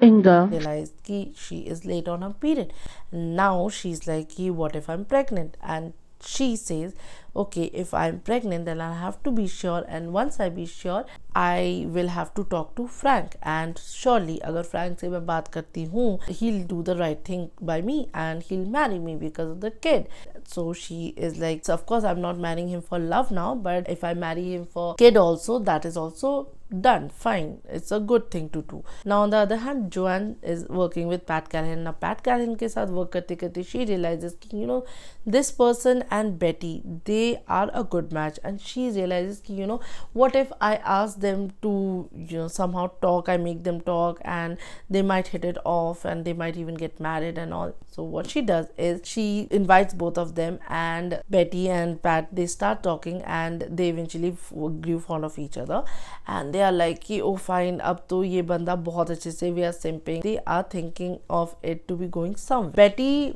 Inga. realized कि she is late on her period. Now she's like कि what if I'm pregnant? And she says, okay, if I'm pregnant then I have to be sure, and once I be sure I will have to talk to Frank, and surely अगर Frank से मैं बात करती हूँ he'll do the right thing by me and he'll marry me because of the kid. So she is like, so of course I'm not marrying him for love now, but if I marry him for kid also, that is also done, fine, it's a good thing to do. Now on the other hand, Joanne is working with Pat Callahan. Now Pat Callahan के साथ work करते करते she realizes कि this person and Betty, they are a good match, and she realizes कि what if I ask them to somehow talk, I make them talk, and they might hit it off and they might even get married and all. So what she does is she invites both of them, and Betty and Pat, they start talking, and they eventually grew fond of each other, and they are like कि oh fine, अब तो ये बंदा बहुत अच्छे से, we are simping, they are thinking of it to be going somewhere. Betty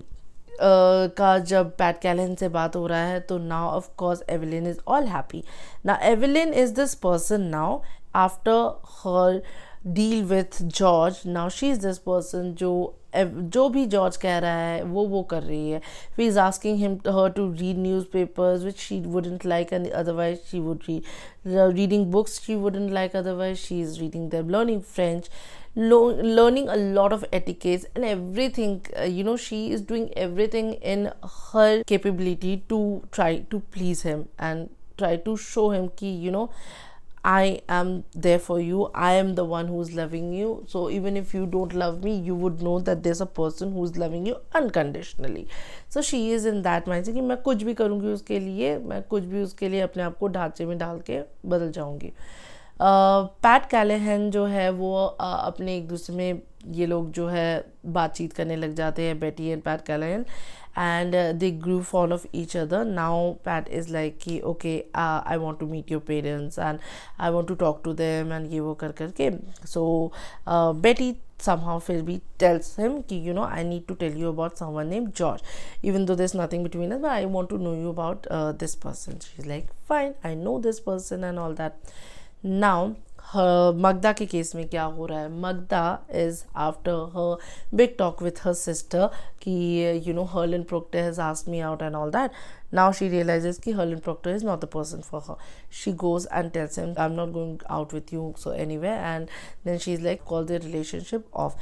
का जब पैट कैलन से बात हो रहा है तो now of course Evelyn is all happy. Now Evelyn is this person now after her deal with George. Now she is this person जो भी जॉर्ज कह रहा है वो कर रही है. He is asking him her to read newspapers which she wouldn't like, and otherwise she would reading books she wouldn't like otherwise. She is reading them, learning French, learning a lot of etiquettes and everything. She is doing everything in her capability to try to please him and try to show him ki I am there for you. I am the one who's loving you. So even if you don't love me, you would know that there's a person who's loving you unconditionally. So she is in that mindset कि मैं कुछ भी करूँगी उसके लिए, मैं कुछ भी उसके लिए अपने आप को ढांचे में डाल के बदल जाऊँगी. पैट कैलेहन जो है वो अपने एक दूसरे में ये लोग जो है बातचीत करने लग जाते हैं, Betty and Pat Callahan, and they grew fond of each other. Now Pat is like okay, I want to meet your parents and I want to talk to them and ये वो कर करके. So Betty somehow Philby tells him कि I need to tell you about someone named George, even though there's nothing between us, but I want to know you about this person. She's like fine, I know this person and all that. Now Magda के case में क्या हो रहा है, Magda is after her big talk with her sister कि Herlin Proctor has asked me out and all that. Now she realizes कि Herlin Proctor is not the person for her. She goes and tells him I'm not going out with you so anyway, and then she's like call the relationship off.